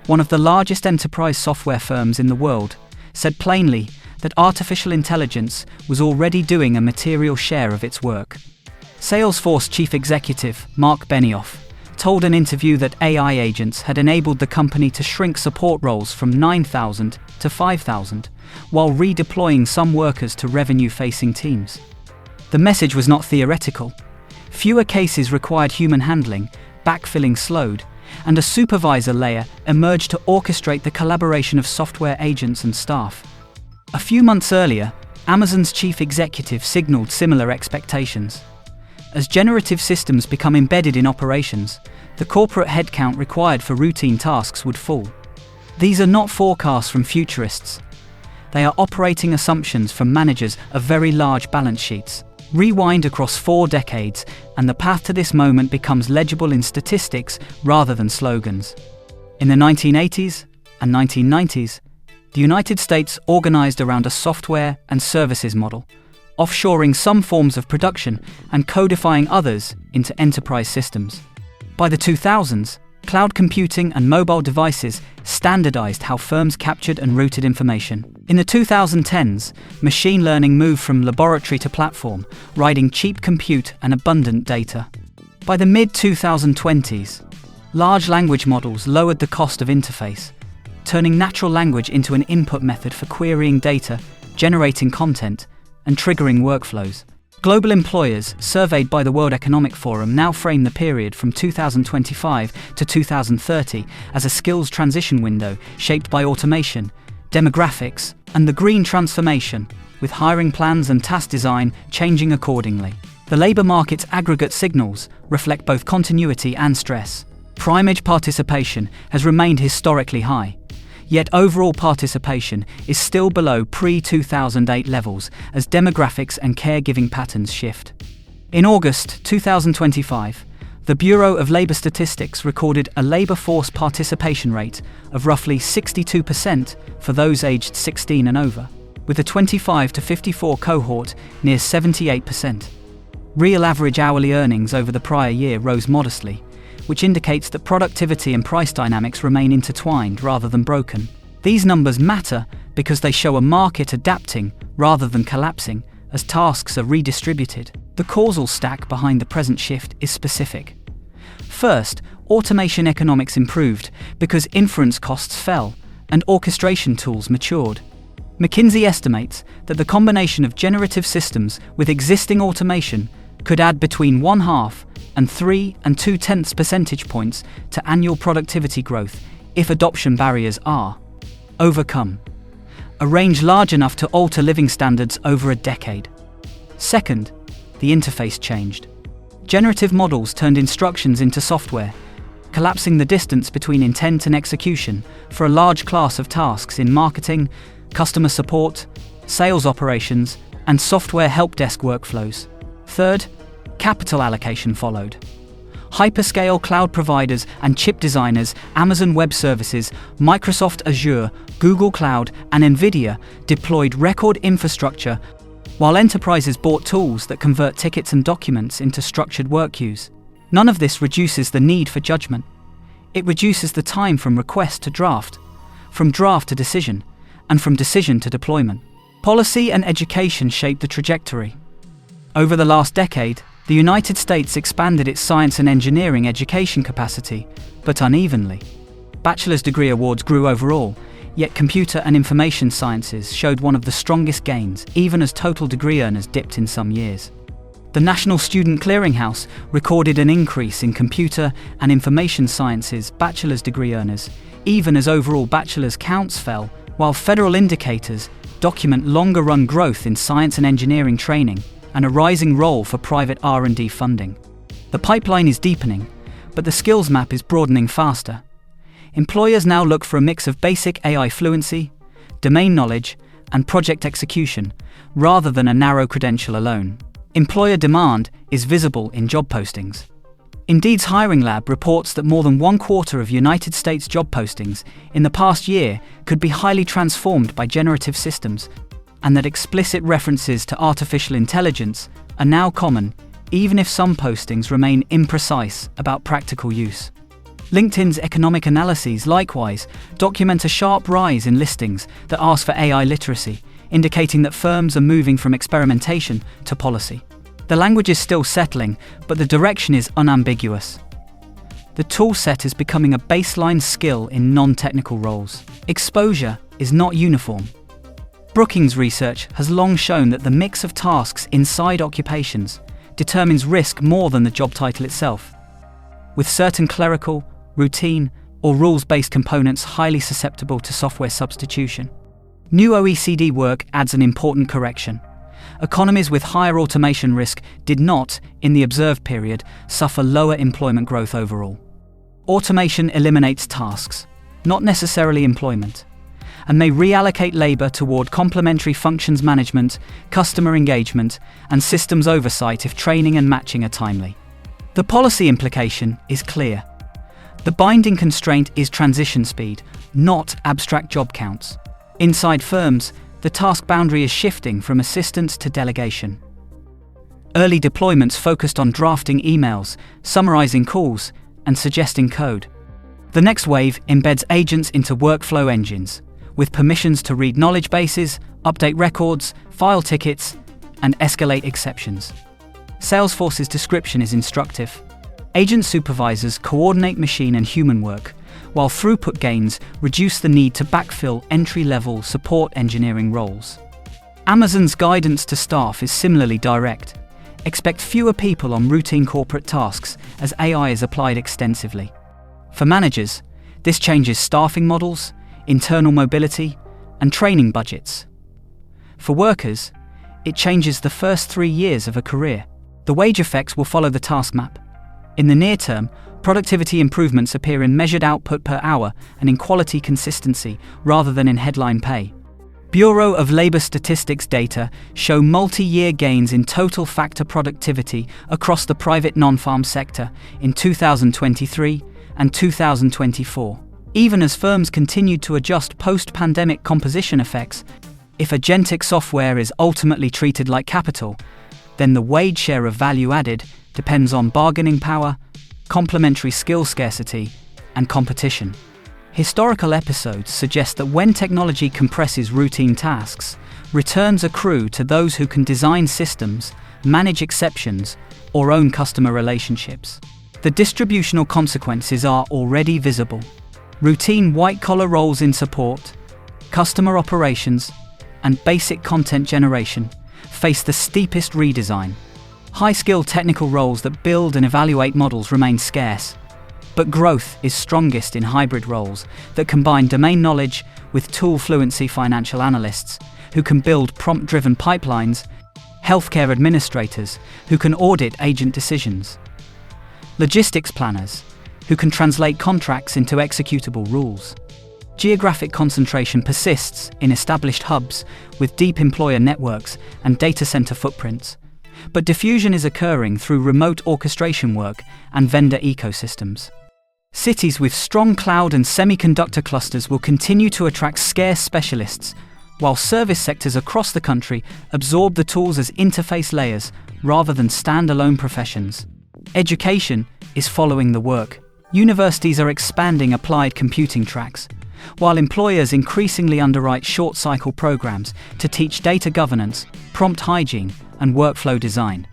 one of the largest enterprise software firms in the world, said plainly that artificial intelligence was already doing a material share of its work. Salesforce chief executive Mark Benioff told an interview that AI agents had enabled the company to shrink support roles from 9,000 to 5,000, while redeploying some workers to revenue-facing teams. The message was not theoretical. Fewer cases required human handling, backfilling slowed, and a supervisor layer emerged to orchestrate the collaboration of software agents and staff. A few months earlier, Amazon's chief executive signaled similar expectations. As generative systems become embedded in operations, the corporate headcount required for routine tasks would fall. These are not forecasts from futurists. They are operating assumptions from managers of very large balance sheets. Rewind across 4 decades, and the path to this moment becomes legible in statistics rather than slogans. In the 1980s and 1990s, the United States organized around a software and services model, offshoring some forms of production and codifying others into enterprise systems. By the 2000s, cloud computing and mobile devices standardized how firms captured and routed information. In the 2010s, machine learning moved from laboratory to platform, riding cheap compute and abundant data. By the mid-2020s, large language models lowered the cost of interface, turning natural language into an input method for querying data, generating content, and triggering workflows. Global employers, surveyed by the World Economic Forum, now frame the period from 2025 to 2030 as a skills transition window shaped by automation, demographics, and the green transformation, with hiring plans and task design changing accordingly. The labor market's aggregate signals reflect both continuity and stress. Prime-age participation has remained historically high, yet overall participation is still below pre-2008 levels as demographics and caregiving patterns shift. In August 2025, the Bureau of Labor Statistics recorded a labor force participation rate of roughly 62% for those aged 16 and over, with the 25 to 54 cohort near 78%. Real average hourly earnings over the prior year rose modestly, which indicates that productivity and price dynamics remain intertwined rather than broken. These numbers matter because they show a market adapting rather than collapsing as tasks are redistributed. The causal stack behind the present shift is specific. First, automation economics improved because inference costs fell and orchestration tools matured. McKinsey estimates that the combination of generative systems with existing automation could add between 0.5 and 3 2/10 percentage points to annual productivity growth if adoption barriers are overcome, a range large enough to alter living standards over a decade. Second, the interface changed. Generative models turned instructions into software, collapsing the distance between intent and execution for a large class of tasks in marketing, customer support, sales operations, and software help desk workflows. Third, capital allocation followed. Hyperscale cloud providers and chip designers, Amazon Web Services, Microsoft Azure, Google Cloud, and NVIDIA deployed record infrastructure, while enterprises bought tools that convert tickets and documents into structured work queues. None of this reduces the need for judgment. It reduces the time from request to draft, from draft to decision, and from decision to deployment. Policy and education shaped the trajectory. Over the last decade, the United States expanded its science and engineering education capacity, but unevenly. Bachelor's degree awards grew overall, yet computer and information sciences showed one of the strongest gains, even as total degree earners dipped in some years. The National Student Clearinghouse recorded an increase in computer and information sciences bachelor's degree earners, even as overall bachelor's counts fell, while federal indicators document longer-run growth in science and engineering training and a rising role for private R&D funding. The pipeline is deepening, but the skills map is broadening faster. Employers now look for a mix of basic AI fluency, domain knowledge, and project execution, rather than a narrow credential alone. Employer demand is visible in job postings. Indeed's Hiring Lab reports that more than 1/4 of United States job postings in the past year could be highly transformed by generative systems, and that explicit references to artificial intelligence are now common, even if some postings remain imprecise about practical use. LinkedIn's economic analyses, likewise, document a sharp rise in listings that ask for AI literacy, indicating that firms are moving from experimentation to policy. The language is still settling, but the direction is unambiguous. The tool set is becoming a baseline skill in non-technical roles. Exposure is not uniform. Brookings research has long shown that the mix of tasks inside occupations determines risk more than the job title itself, with certain clerical, routine, or rules-based components highly susceptible to software substitution. New OECD work adds an important correction. Economies with higher automation risk did not, in the observed period, suffer lower employment growth overall. Automation eliminates tasks, not necessarily employment, and may reallocate labor toward complementary functions management, customer engagement, and systems oversight if training and matching are timely. The policy implication is clear. The binding constraint is transition speed, not abstract job counts. Inside firms, the task boundary is shifting from assistance to delegation. Early deployments focused on drafting emails, summarizing calls, and suggesting code. The next wave embeds agents into workflow engines, with permissions to read knowledge bases, update records, file tickets, and escalate exceptions. Salesforce's description is instructive. Agent supervisors coordinate machine and human work, while throughput gains reduce the need to backfill entry-level support engineering roles. Amazon's guidance to staff is similarly direct. Expect fewer people on routine corporate tasks as AI is applied extensively. For managers, this changes staffing models, internal mobility, and training budgets. For workers, it changes the first 3 years of a career. The wage effects will follow the task map. In the near term, productivity improvements appear in measured output per hour and in quality consistency rather than in headline pay. Bureau of Labor Statistics data show multi-year gains in total factor productivity across the private non-farm sector in 2023 and 2024. Even as firms continued to adjust post-pandemic composition effects, if agentic software is ultimately treated like capital, then the wage share of value added depends on bargaining power, complementary skill scarcity, and competition. Historical episodes suggest that when technology compresses routine tasks, returns accrue to those who can design systems, manage exceptions, or own customer relationships. The distributional consequences are already visible. Routine white-collar roles in support, customer operations, and basic content generation face the steepest redesign. High-skilled technical roles that build and evaluate models remain scarce, but growth is strongest in hybrid roles that combine domain knowledge with tool fluency. Financial analysts who can build prompt-driven pipelines, healthcare administrators who can audit agent decisions, logistics planners who can translate contracts into executable rules. Geographic concentration persists in established hubs with deep employer networks and data center footprints, but diffusion is occurring through remote orchestration work and vendor ecosystems. Cities with strong cloud and semiconductor clusters will continue to attract scarce specialists, while service sectors across the country absorb the tools as interface layers rather than standalone professions. Education is following the work. Universities are expanding applied computing tracks, while employers increasingly underwrite short-cycle programs to teach data governance, prompt hygiene, and workflow design.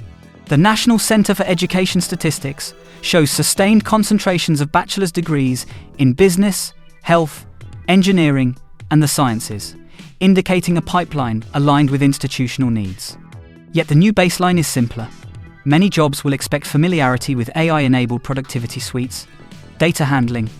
The National Center for Education Statistics shows sustained concentrations of bachelor's degrees in business, health, engineering, and the sciences, indicating a pipeline aligned with institutional needs. Yet the new baseline is simpler. Many jobs will expect familiarity with AI-enabled productivity suites, data handling,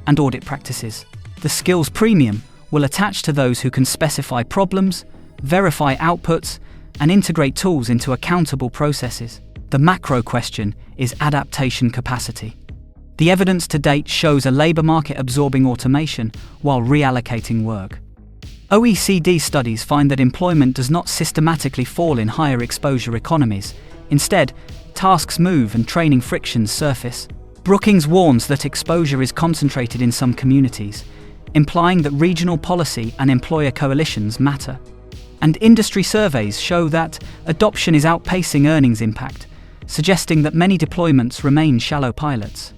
and audit practices. The skills premium will attach to those who can specify problems, verify outputs, and integrate tools into accountable processes. The macro question is adaptation capacity. The evidence to date shows a labor market absorbing automation while reallocating work. OECD studies find that employment does not systematically fall in higher exposure economies. Instead, tasks move and training frictions surface. Brookings warns that exposure is concentrated in some communities, implying that regional policy and employer coalitions matter. And industry surveys show that adoption is outpacing earnings impact, suggesting that many deployments remain shallow pilots.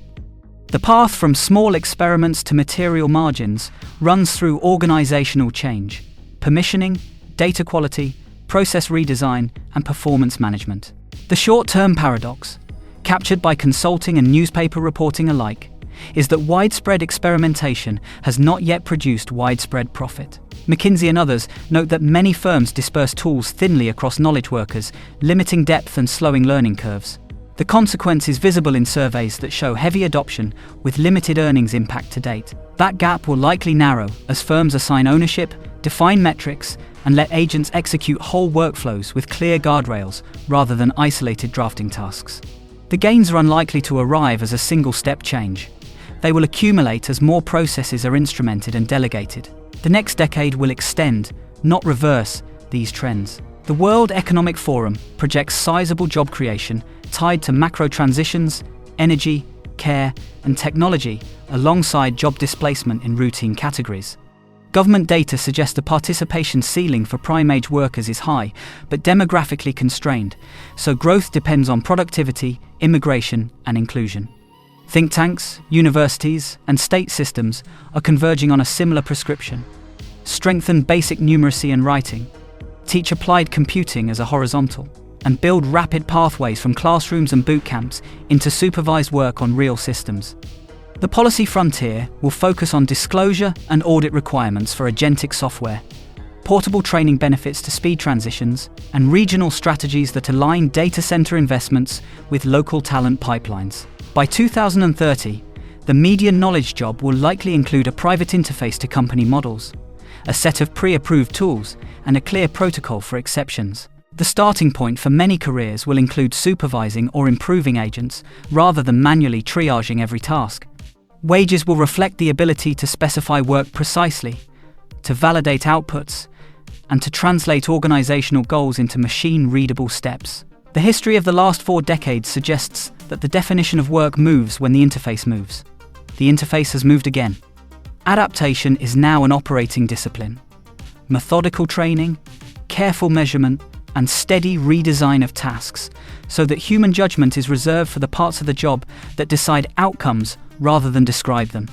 The path from small experiments to material margins runs through organizational change, permissioning, data quality, process redesign, and performance management. The short-term paradox, captured by consulting and newspaper reporting alike, is that widespread experimentation has not yet produced widespread profit. McKinsey and others note that many firms disperse tools thinly across knowledge workers, limiting depth and slowing learning curves. The consequence is visible in surveys that show heavy adoption with limited earnings impact to date. That gap will likely narrow as firms assign ownership, define metrics, and let agents execute whole workflows with clear guardrails rather than isolated drafting tasks. The gains are unlikely to arrive as a single-step change. They will accumulate as more processes are instrumented and delegated. The next decade will extend, not reverse, these trends. The World Economic Forum projects sizable job creation tied to macro transitions, energy, care, and technology, alongside job displacement in routine categories. Government data suggests the participation ceiling for prime-age workers is high, but demographically constrained, so growth depends on productivity, immigration, and inclusion. Think tanks, universities, and state systems are converging on a similar prescription. Strengthen basic numeracy and writing, teach applied computing as a horizontal, and build rapid pathways from classrooms and boot camps into supervised work on real systems. The policy frontier will focus on disclosure and audit requirements for agentic software, portable training benefits to speed transitions, and regional strategies that align data center investments with local talent pipelines. By 2030, the median knowledge job will likely include a private interface to company models, a set of pre-approved tools, and a clear protocol for exceptions. The starting point for many careers will include supervising or improving agents rather than manually triaging every task. Wages will reflect the ability to specify work precisely, to validate outputs, and to translate organizational goals into machine-readable steps. The history of the last 4 decades suggests that the definition of work moves when the interface moves. The interface has moved again. Adaptation is now an operating discipline. Methodical training, careful measurement, and steady redesign of tasks, so that human judgment is reserved for the parts of the job that decide outcomes rather than describe them.